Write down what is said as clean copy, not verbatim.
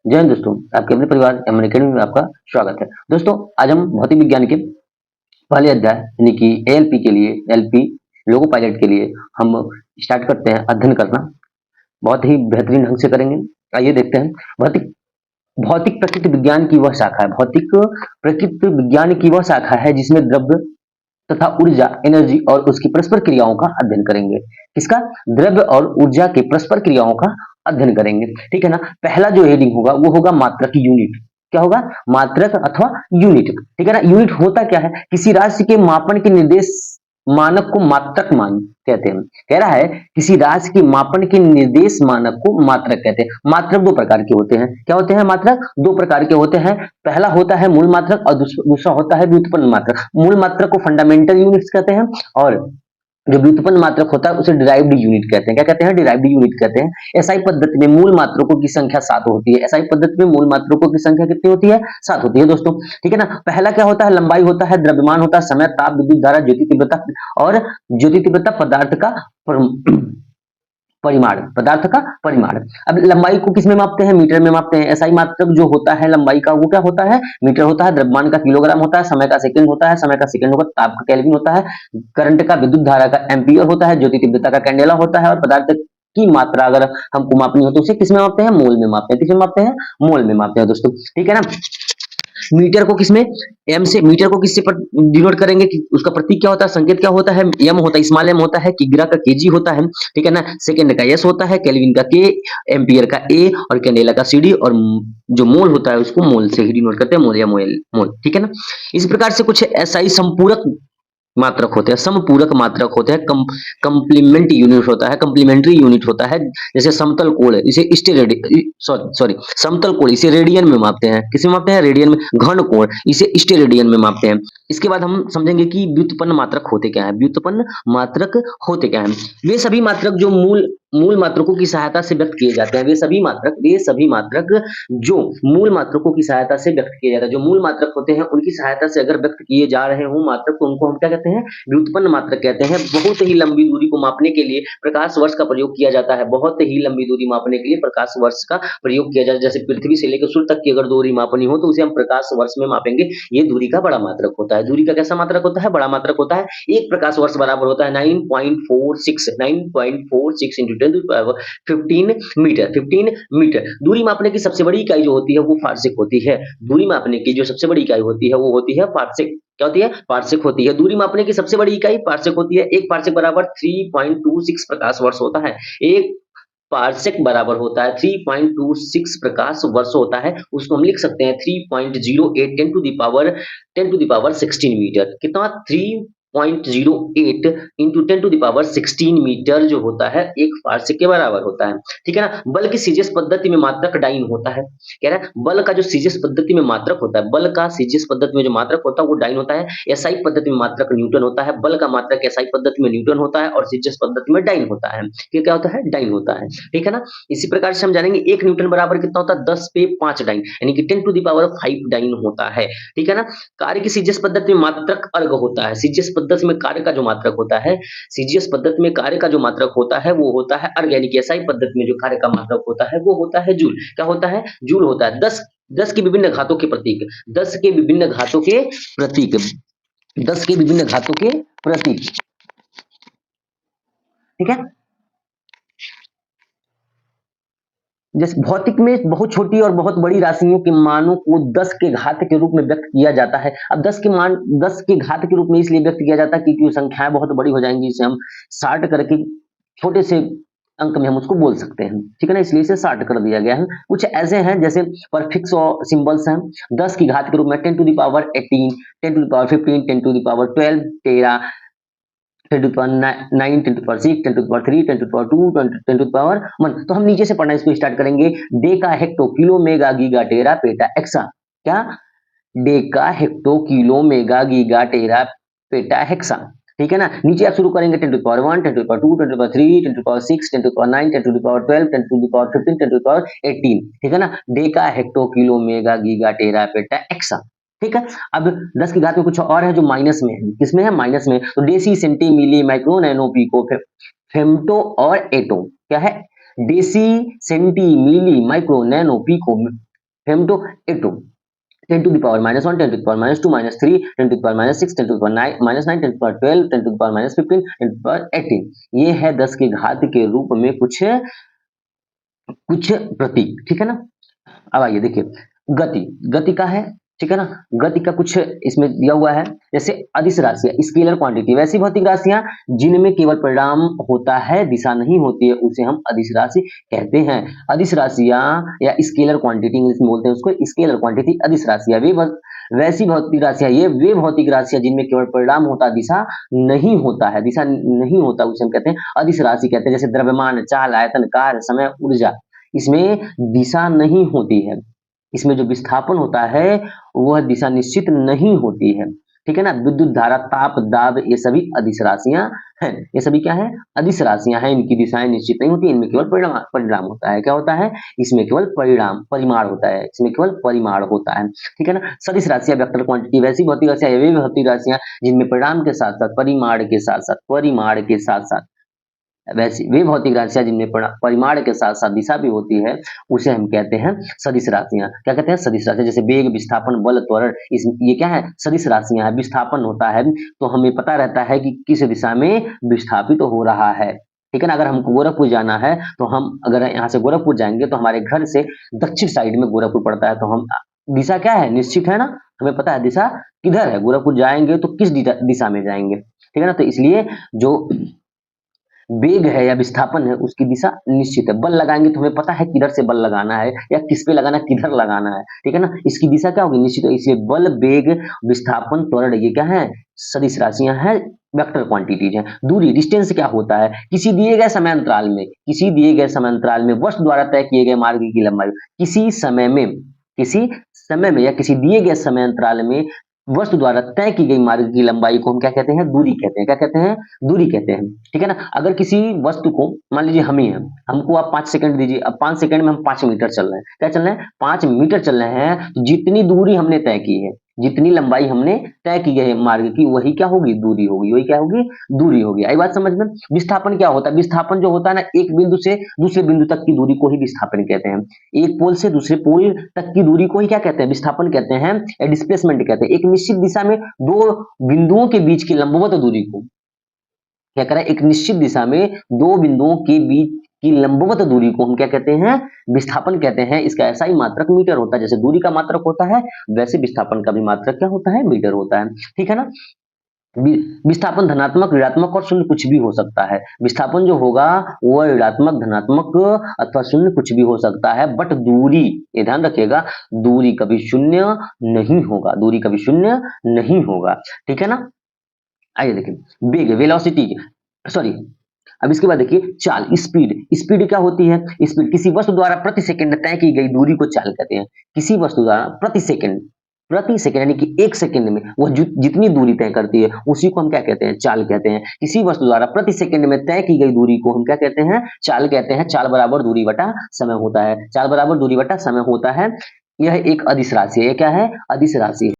जय हिंद दोस्तों, आपके अपने परिवार एमएन अकेडमी में आपका स्वागत है। दोस्तों, आज हम भौतिक विज्ञान के पहले अध्याय यानी कि एएलपी के लिए एलपी लोको पायलट के लिए हम स्टार्ट करते हैं अध्ययन करना। बहुत ही बेहतरीन ढंग से करेंगे। आइए देखते हैं। भौतिक भौतिक प्रकृति विज्ञान की वह शाखा है। भौतिक प्रकृति विज्ञान की वह शाखा है जिसमें द्रव्य तथा ऊर्जा एनर्जी और उसकी परस्पर क्रियाओं का अध्ययन करेंगे। किसका? द्रव्य और ऊर्जा के परस्पर क्रियाओं का अध्ययन करेंगे। ठीक है ना। पहला जो हेडिंग होगा वो होगा मात्रक यूनिट। क्या होगा? मात्रक अथवा यूनिट। ठीक है ना। यूनिट होता क्या है? किसी राशि के मापन के निर्देश मानक को मात्रक मान कहते हैं। कह रहा है किसी राशि के मापन के निर्देश मानक को मात्रक कहते हैं। मात्रक दो प्रकार के होते हैं। क्या होते हैं? मात्रक दो प्रकार के होते हैं। पहला होता है मूल मात्रक और दूसरा होता है व्युत्पन्न मात्रक। मूल मात्रक को फंडामेंटल यूनिट्स कहते हैं और जो व्युत्पन्न मात्रक होता है उसे डिराइव्ड यूनिट कहते हैं। क्या कहते हैं? डिराइव्ड यूनिट कहते हैं। एसआई पद्धति में मूल मात्रकों की संख्या 7 होती है। एसआई पद्धति में मूल मात्रकों की संख्या कितनी होती है? 7 होती है दोस्तों। ठीक है ना। पहला क्या होता है? लंबाई होता है, द्रव्यमान होता है, समय, ताप, विद्युत धारा, ज्योति तीव्रता और ज्योति तीव्रता पदार्थ का परिमाण। पदार्थ का परिमाण। अब लंबाई को किसमें मापते हैं? मीटर में मापते हैं। एसआई मात्रक जो होता है लंबाई का वो क्या होता है? मीटर होता है। द्रव्यमान का किलोग्राम होता है। समय का सेकंड होता है। समय का सेकंड होगा। ताप का केल्विन होता है। करंट का, विद्युत धारा का एम्पियर होता है। ज्योति तीव्रता का कैंडेला होता है। और पदार्थ की मात्रा अगर हमको मापनी हो तो उसे किसमें मापते हैं? मोल में मापते हैं। किसमें मापते हैं? मोल में मापते हैं दोस्तों। ठीक है ना। मीटर को किसमें? एम से। मीटर को किससे डिनोट करेंगे कि उसका प्रतीक क्या होता है? संकेत क्या होता है? एम होता है, स्मॉल एम होता है, किग्रा का केजी होता है। ठीक है ना। सेकंड का एस होता है, केल्विन का के, एम्पियर का ए और कैंडेला का सीडी और जो मोल होता है उसको मोल से ही डिनोट करते हैं। मोल या मोल मोल। ठीक है ना। इस प्रकार से कुछ एसआई संपूरक मात्रक होते हैं, समपूरक मात्रक होते हैं, कंप्लीमेंट यूनिट होता है, कंप्लीमेंट्री यूनिट होता है। जैसे समतल कोण इसे सॉरी समतल कोण इसे रेडियन में मापते हैं। किसमें मापते हैं? रेडियन में। घन कोण इसे स्टेरेडियन में मापते हैं। इसके बाद हम समझेंगे कि व्युत्पन्न मात्रक होते क्या है। व्युत्पन्न मात्रक होते क्या है? वे सभी मात्रक जो मूल मूल मात्रकों की सहायता से व्यक्त किए जाते हैं। वे सभी मात्रक जो मूल मात्रकों की सहायता से व्यक्त किए जाते हैं। जो मूल मात्रक होते हैं उनकी सहायता से अगर व्यक्त किए जा रहे हो मात्रक तो उनको हम क्या कहते हैं? व्युत्पन्न मात्रक कहते हैं। बहुत ही लंबी दूरी को मापने के लिए प्रकाश वर्ष का प्रयोग किया जाता है। बहुत ही लंबी दूरी मापने के लिए प्रकाश वर्ष का प्रयोग किया जाता है। जैसे पृथ्वी से लेकर सूर्य तक की अगर दूरी मापनी हो तो उसे हम प्रकाश वर्ष में मापेंगे। ये दूरी का बड़ा मात्रक होता है। दूरी का कैसा मात्रक होता है? बड़ा मात्रक होता है। एक प्रकाश वर्ष बराबर होता है 9.46 into 10 to the power 15 metre. 15 metre. दूरी मापने की सबसे बड़ी इकाई जो होती है वो फारसिक होती है। दूरी मापने की जो सबसे बड़ी इकाई होती है वो होती है फारसिक। क्या होती है? पारसिक होती है। दूरी मापने की सबसे बड़ी इकाई पारसिक होती है। एक पारसिक बराबर 3.26 प्रकाश वर्ष होता है। एक पारसेक बराबर होता है 3.26 प्रकाश वर्ष होता है। उसको हम लिख सकते हैं 3.08 10 टू द पावर 16 मीटर। कितना? 3.08 into 10 to the power 16 metre जो होता है एक पारसेक के बराबर होता है। ठीक है ना। बल की सीजीएस पद्धति में मात्रक डाइन होता है। कह रहा है बल का जो सीजीएस पद्धति में मात्रक होता है, बल का सीजीएस पद्धति में जो मात्रक होता है वो डाइन होता है। एसआई पद्धति में मात्रक न्यूटन होता है। बल का मात्रक एसआई पद्धति में न्यूटन होता है और सीजीएस पद्धति में डाइन होता है। क्या होता है? डाइन होता है। ठीक है ना। इसी प्रकार से हम जानेंगे 1 न्यूटन बराबर कितना होता है? 10 पे 5 डाइन यानी कि 10 टू द पावर 5 डाइन होता है। ठीक है ना। कार्य की सीजीएस पद्धति में मात्रक अर्ग होता है। सीजीएस पद्धति में कार्य का जो मात्रक होता है, सीजीएस पद्धति में कार्य का जो मात्रक होता है वो होता है अर्ग यानी कि एसआई पद्धति में जो कार्य का मात्रक होता है वो होता है जूल। क्या होता है? जूल होता है। 10 की विभिन्न घातों के प्रतीक 10 के विभिन्न घातों के प्रतीक 10 के विभिन्न घातों के प्रतीक। ठीक है। जैसे भौतिक में बहुत छोटी और बहुत बड़ी राशियों के मानों को 10 के घात के रूप में व्यक्त किया जाता है। अब 10 के मान 10 के घात के रूप में इसलिए व्यक्त किया जाता है क्योंकि संख्याएं बहुत बड़ी हो जाएंगी। इसे हम शार्ट करके छोटे से अंक में हम उसको बोल सकते हैं। ठीक है ना। इसलिए इसे शार्ट कर दिया गया है। कुछ ऐसे हैं जैसे परफिक्स और सिंबल्स हैं 10 की घात के रूप में 10 to the power 18, 10 to the power 15, 10 to the power 12, 13, 10 to the power 9, 10 to the power 6, 10 to the power 3, 10 to the power 2, 10 to the power 1। तो हम नीचे से पढ़ना इसको स्टार्ट करेंगे। Deca hecto kilo mega giga tera peta exa. क्या? Deca hecto kilo mega giga tera peta hexa. ठीक है ना। नीचे आप शुरू करेंगे 10 to the power 1, 10 to the power 2, 10 to the power 3, 10 to the power 6, 10 to the power 9, 10 to the power 12, 10 to the power 15, 10 to the power 18। ठीक है ना। Deca hecto kilo mega giga tera peta exa. ठीक है। अब 10 की घात में कुछ और है जो माइनस में है। किसमें है? माइनस में। तो deci centi milli micro nano pico femto और एटो। क्या है? Deci centi milli micro nano pico femto ए2 10 to the power -1, 10 to the power -2, -3, 10 to the power -6, 10 to the power -9, 10 to the power 12, 10 to the power -15, 10 to the power 18। ये है 10 के घात के रूप में कुछ कुछ प्रतीक, ठीक है ना। अब आइए देखिए, गति गति का है, ठीक है ना। गति का कुछ इसमें दिया हुआ है, जैसे अदिश राशियां, स्केलर क्वांटिटी, वैसी भौतिक राशियां जिनमें केवल परिणाम होता है, दिशा नहीं होती है, उसे हम अदिश राशि कहते हैं। अदिश राशियां या स्केलर क्वांटिटी इंग्लिश में बोलते हैं उसको, स्केलर क्वांटिटी अदिश राशियां वैसी भौतिक राशियां, ये वे भौतिक राशियां जिनमें केवल परिणाम होता, दिशा नहीं होता है, दिशा नहीं होता, उसे हम कहते हैं अदिश राशि कहते हैं। जैसे द्रव्यमान, चाल, आयतन, कार्य, समय, ऊर्जा, इसमें दिशा नहीं होती है, इसमें जो विस्थापन होता है वह दिशा निश्चित नहीं होती है, ठीक है ना। विद्युत धारा, ताप, दाब, ये सभी अदिश राशियां हैं। ये सभी क्या है? अदिश राशियां हैं। इनकी दिशाएं निश्चित नहीं होती, इनमें केवल परिणाम परिणाम होता है। क्या होता है? इसमें केवल परिमाण होता है, इसमें केवल परिमाण होता है, ठीक है ना। सदिश राशियां, वेक्टर क्वांटिटी, वैसी भौतिक राशियां, वे भौतिक राशियां जिनमें परिणाम के साथ साथ परिमाण के साथ साथ वैसी वे भौतिक राशियां जिनमें परिमाण के साथ साथ दिशा भी होती है, उसे हम कहते हैं सदिश राशियां। क्या कहते हैं? सदिश राशियां। जैसे वेग, विस्थापन, बल, त्वरण, इस ये क्या है? सदिश राशियां है। विस्थापन होता है तो हमें पता रहता है कि किस दिशा में विस्थापित हो रहा है, ठीक है ना। अगर हमको गोरखपुर जाना है तो हम अगर यहाँ से गोरखपुर जाएंगे तो हमारे घर से दक्षिण साइड में गोरखपुर पड़ता है, तो हम दिशा क्या है? निश्चित है ना, हमें पता है दिशा किधर है। गोरखपुर जाएंगे तो किस दिशा में जाएंगे, ठीक है ना। तो इसलिए जो वेग है या विस्थापन है उसकी दिशा निश्चित है। बल लगाएंगे तो हमें पता है किधर से बल लगाना है या किस पे लगाना है, किधर लगाना है, ठीक है ना। इसकी दिशा क्या होगी? निश्चित है। इसलिए बल, वेग, विस्थापन, त्वरण, ये क्या है? सदिश राशियां हैं, वेक्टर क्वांटिटीज हैं। दूरी, डिस्टेंस क्या होता है? किसी दिए गए समय अंतराल में, वस्तु द्वारा तय किए गए मार्ग की लंबाई, किसी समय में या किसी दिए गए समय अंतराल में वस्तु द्वारा तय की गई मार्ग की लंबाई को हम क्या कहते हैं? दूरी कहते हैं। क्या कहते हैं? दूरी कहते हैं, ठीक है ना। अगर किसी वस्तु को, मान लीजिए हम ही हैं, हमको आप 5 सेकंड दीजिए, अब 5 सेकंड में हम 5 मीटर चल रहे हैं। क्या चल रहे हैं? 5 मीटर चल रहे हैं। तो जितनी दूरी हमने तय की है, जितनी लंबाई हमने तय की है मार्ग की, वही क्या होगी? दूरी होगी। वही क्या होगी? दूरी होगी। आई बात समझ में? विस्थापन क्या होता है? विस्थापन जो होता है ना, एक बिंदु से दूसरे बिंदु तक की दूरी को ही विस्थापन कहते हैं। एक पोल से दूसरे पोल तक की दूरी को ही क्या कहते हैं? विस्थापन कहते हैं, या डिस्प्लेसमेंट कहते हैं। एक निश्चित दिशा में दो बिंदुओं के बीच की लंबवत दूरी को क्या करें? एक निश्चित दिशा में दो बिंदुओं के बीच की लंबवत दूरी को हम क्या कहते हैं? विस्थापन कहते हैं। इसका ऐसा ही मात्रक मीटर होता है। जैसे दूरी का मात्रक होता है, वैसे विस्थापन का भी मात्रक क्या होता है? मीटर होता है, ठीक है ना। विस्थापन धनात्मक, ऋणात्मक और शून्य कुछ भी हो सकता है। विस्थापन जो होगा वो ऋणात्मक, धनात्मक अथवा शून्य कुछ भी हो सकता है, बट दूरी, ये ध्यान रखिएगा, दूरी कभी शून्य नहीं होगा, दूरी कभी शून्य नहीं होगा, ठीक है ना। आइए देखिए, वेग, वेलोसिटी, सॉरी, अब इसके बाद देखिए चाल, स्पीड। स्पीड क्या होती है? स्पीड किसी वस्तु द्वारा प्रति सेकंड तय की गई दूरी को चाल कहते हैं। किसी वस्तु द्वारा प्रति सेकंड यानी कि 1 सेकंड में वो जितनी दूरी तय करती है उसी को हम क्या कहते हैं? चाल कहते हैं। किसी वस्तु द्वारा प्रति सेकंड में तय की गई दूरी को हम क्या कहते हैं? चाल कहते हैं। चाल बराबर दूरी बटा समय होता है। चाल बराबर दूरी बटा समय होता है। यह एक अदिश राशि है। क्या है? अदिश राशि है।